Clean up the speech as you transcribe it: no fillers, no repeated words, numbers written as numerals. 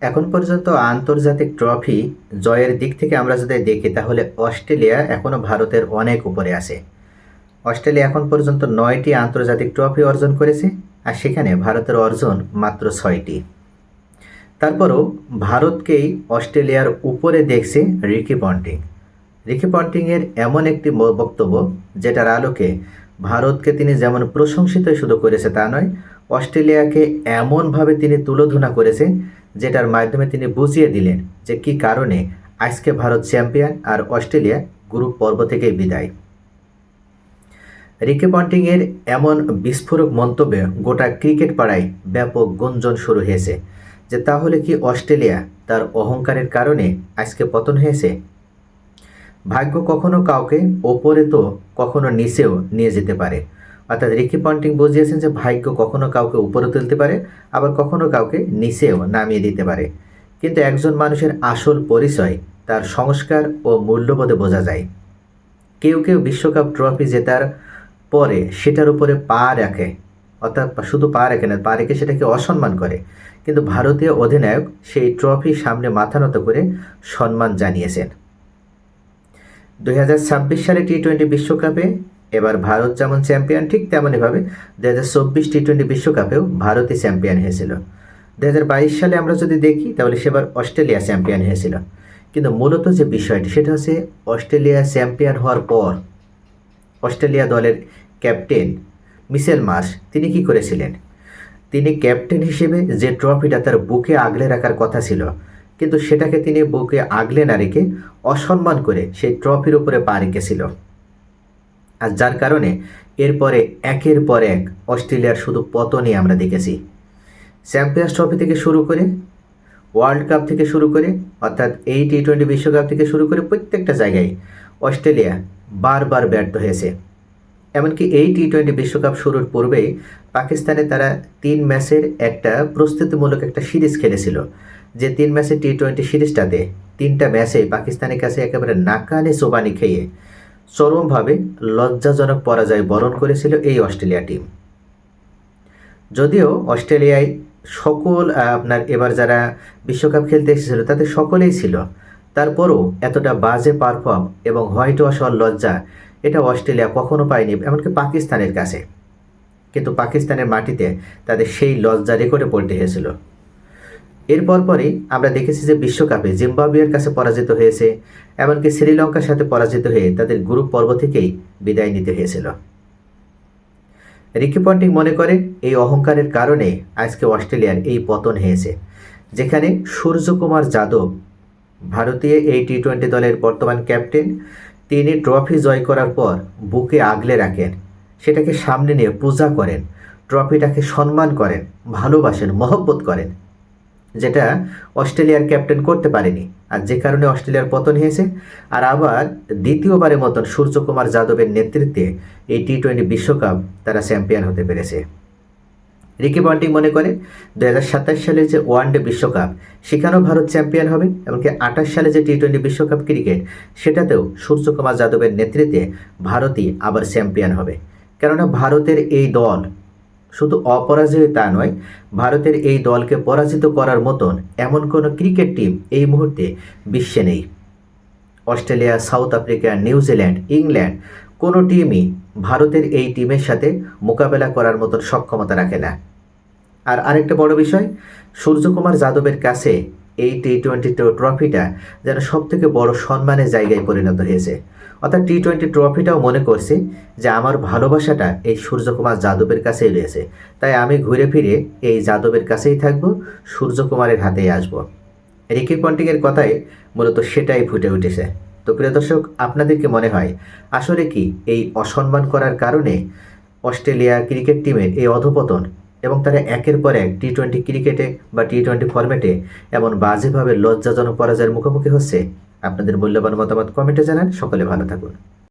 এখন পর্যন্ত আন্তর্জাতিক ট্রফি জয়ের দিক থেকে আমরা যদি দেখি তাহলে অস্ট্রেলিয়া এখনও ভারতের অনেক উপরে আছে। অস্ট্রেলিয়া এখন পর্যন্ত 9টি আন্তর্জাতিক ট্রফি অর্জন করেছে, আর সেখানে ভারতের অর্জন মাত্র 6টি। তারপরও ভারতকেই অস্ট্রেলিয়ার উপরে দেখছে রিকি পন্টিং। রিকি পন্টিংয়ের এমন একটি বক্তব্য যেটার আলোকে ভারতকে তিনি যেমন প্রশংসিতই শুধু করেছে তা নয়, অস্ট্রেলিয়াকে এমনভাবে তিনি তুলোধনা করেছেন যেটার মাধ্যমে তিনি বুঝিয়ে দিলেন যে কী কারণে আজকে ভারত চ্যাম্পিয়ন আর অস্ট্রেলিয়া গ্রুপ পর্ব থেকেই বিদায়। রিকি পন্টিংয়ের এমন বিস্ফোরক মন্তব্যে গোটা ক্রিকেট পাড়ায় ব্যাপক গুঞ্জন শুরু হয়েছে যে তাহলে কি অস্ট্রেলিয়া তার অহংকারের কারণে আজকে পতন হয়েছে? ভাগ্য কখনো কাউকে ওপরে তো কখনো নিচেও নিয়ে যেতে পারে। অর্থাৎ রিকি পন্টিং বুঝিয়েছেন যে ভাগ্য কখনো কাউকে উপরে তুলতে পারে, আবার কখনো কাউকে নিচেও নামিয়ে দিতে পারে। কিন্তু একজন মানুষের আসল পরিচয় তার সংস্কার ও মূল্যবোধে বোঝা যায়। কেউ কেউ বিশ্বকাপ ট্রফি জেতার পরে সেটার উপরে পা রাখে, অর্থাৎ শুধু পা রাখে না, পা রেখে সেটাকে অসম্মান করে। কিন্তু ভারতীয় অধিনায়ক সেই ট্রফি সামনে মাথা নত করে সম্মান জানিয়েছেন। 2026 সালে টি-20 বিশ্বকাপে এবার ভারত যেমন চ্যাম্পিয়ন, ঠিক তেমনইভাবে 2024 টি-20 বিশ্বকাপেও ভারতই চ্যাম্পিয়ন হয়েছিল। 2022 সালে আমরা যদি দেখি তাহলে সেবার অস্ট্রেলিয়া চ্যাম্পিয়ন হয়েছিল। কিন্তু মূলত যে বিষয়টি সেটা হচ্ছে অস্ট্রেলিয়া চ্যাম্পিয়ন হওয়ার পর অস্ট্রেলিয়া দলের ক্যাপ্টেন মিচেল মার্শ তিনি কি করেছিলেন? তিনি ক্যাপ্টেন হিসেবে যে ট্রফিটা তার বুকে আগলে রাখার কথা ছিল, কিন্তু সেটাকে তিনি বুকে আগলে না রেখে অসম্মান করে সেই ট্রফির উপরে পা রেখেছিল। আর যার কারণে এরপরে একের পর এক অস্ট্রেলিয়ার শুধু পতনই আমরা দেখেছি। চ্যাম্পিয়ন্স ট্রফি থেকে শুরু করে, ওয়ার্ল্ড কাপ থেকে শুরু করে, অর্থাৎ এই টি-20 বিশ্বকাপ থেকে শুরু করে প্রত্যেকটা জায়গায় অস্ট্রেলিয়া বারবার ব্যর্থ হয়েছে। এমনকি এই টি-20 বিশ্বকাপ শুরুর পূর্বেই পাকিস্তানে তারা 3 ম্যাচের একটা প্রস্তুতিমূলক একটা সিরিজ খেলেছিল। যে 3 ম্যাচের টি-20 সিরিজটাতে 3টা ম্যাচে পাকিস্তানের কাছে একেবারে নাকানি চোবানি খেয়ে চরমভাবে লজ্জাজনক পরাজয় বরণ করেছিল এই অস্ট্রেলিয়া টিম। যদিও অস্ট্রেলিয়ায় সকল আপনার এবার যারা বিশ্বকাপ খেলতে এসেছিল তাদের সকলেই ছিল, তারপরও এতটা বাজে পারফর্ম এবং হোয়াইট ওয়াশ হওয়ার লজ্জা এটা অস্ট্রেলিয়া কখনো পায়নি, এমনকি পাকিস্তানের কাছে। কিন্তু পাকিস্তানের মাটিতে তাদের সেই লজ্জা রেকর্ডে পড়তে হয়েছিল। এরপর পরই আমরা দেখেছি যে বিশ্বকাপে জিম্বাবুয়ের কাছে পরাজিত হয়েছে, এমনকি শ্রীলঙ্কার সাথে পরাজিত হয়ে তাদের গ্রুপ পর্ব থেকেই বিদায় নিতে হয়েছিল। রিকি পন্টিং মনে করেন এই অহংকারের কারণে আজকে অস্ট্রেলিয়ার এই পতন হয়েছে, যেখানে সূর্যকুমার যাদব ভারতীয় এই টি-20 দলের বর্তমান ক্যাপ্টেন, তিনি ট্রফি জয় করার পর বুকে আগলে রাখেন, সেটাকে সামনে নিয়ে পূজা করেন, ট্রফিটাকে সম্মান করেন, ভালোবাসেন, মহব্বত করেন, যেটা অস্ট্রেলিয়ার ক্যাপ্টেন করতে পারেনি, আর যে কারণে অস্ট্রেলিয়ার পতন হয়েছে। আর আবার দ্বিতীয়বারের মতন সূর্যকুমার যাদবের নেতৃত্বে এই টি-20 বিশ্বকাপ তারা চ্যাম্পিয়ন হতে পেরেছে। রিকি পন্টিং মনে করেন 2027 সালের যে ওয়ানডে বিশ্বকাপ সেখানেও ভারত চ্যাম্পিয়ন হবে, এমনকি 28 সালে যে টি-20 বিশ্বকাপ ক্রিকেট সেটাতেও সূর্যকুমার যাদবের নেতৃত্বে ভারতই আবার চ্যাম্পিয়ন হবে। কেননা ভারতের এই দল শুধু অপরাজয় তা নয়, ভারতের এই দলকে পরাজিত করার মতন এমন কোনো ক্রিকেট টিম এই মুহূর্তে বিশ্বে নেই। Australia, south Africa, New Zealand, England কোনো টিমই ভারতের এই টিমের সাথে মোকাবেলা করার মতন সক্ষমতা রাখে না। আর আরেকটা বড় বিষয়, সূর্যকুমার যাদবের কাছে এই টি-20 ট্রফিটা যেন সবথেকে বড় সম্মানের জায়গায় পরিণত হয়েছে। অর্থাৎ টি-20 ট্রফিটাও মনে করছে যে আমার ভালোবাসাটা এই সূর্যকুমার যাদবের কাছেই রয়েছে, তাই আমি ঘুরে ফিরে এই যাদবের কাছেই থাকব, সূর্যকুমারের হাতেই আসব। রিকি পন্টিংয়ের কথায় মূলত সেটাই ফুটে উঠেছে। তো প্রিয় দর্শক, আপনাদের কি মনে হয় আসলে কি এই অসম্মান করার কারণে অস্ট্রেলিয়া ক্রিকেট টিমের এই অধপতন এবং তারা একের পর এক টি-20 ক্রিকেটে বা টি-20 ফরম্যাটে এমন বাজেভাবে লজ্জাজনক পরাজয়ের মুখোমুখি হচ্ছে? আপনাদের মূল্যবান মতামত কমেন্টে জানান। সকলে ভালো থাকুন।